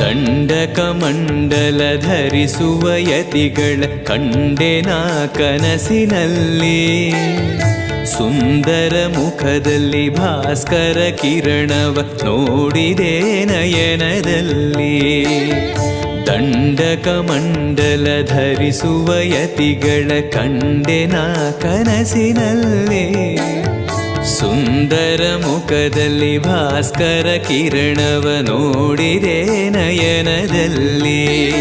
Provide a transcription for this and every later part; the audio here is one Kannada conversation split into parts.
ದಂಡಕಮಂಡಲ ಧರಿಸುವ ಯತಿಗಳ ಕಂಡೆನ ಕನಸಿನಲ್ಲಿ. ಸುಂದರ ಮುಖದಲ್ಲಿ ಭಾಸ್ಕರ ಕಿರಣವ ನೋಡಿದೆ ನಯನದಲ್ಲಿ. ದಂಡಕಮಂಡಲ ಧರಿಸುವ ಯತಿಗಳ ಕಂಡೆನ ಕನಸಿನಲ್ಲಿ. ಸುಂದರ ಮುಖದಲ್ಲಿ ಭಾಸ್ಕರ ಕಿರಣವ ನೋಡಿದೆ ನಯನದಲ್ಲಿ.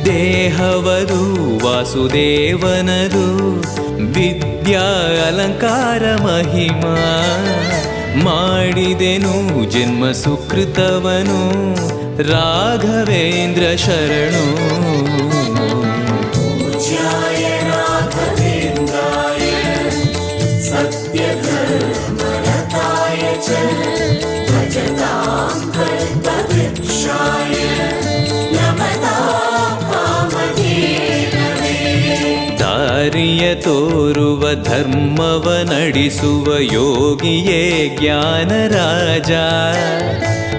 ದೇಹವದು ವಾಸುದೇವನದು ವಿದ್ಯಾ ಅಲಂಕಾರ ಮಹಿಮಾ. ಮಾಡಿದೆನು ಜನ್ಮ ಸುಕೃತವನು ರಾಘವೇಂದ್ರ ಶರಣು. ಪೂಜ್ಯಾಯ ರಾಘವೇಂದ್ರಾಯ ಸತ್ಯಧರ್ಮರತಾಯ ಚ ಭಜತಾಂ ಕಲ್ಪವೃಕ್ಷಾಯ ನಮತಾಂ ಕಾಮಧೇನವೇ. ದಾರಿಯ ತೋರುವ ಧರ್ಮವ ನಡೆಸುವ ಯೋಗಿಯೇ ಜ್ಞಾನರಾಜ.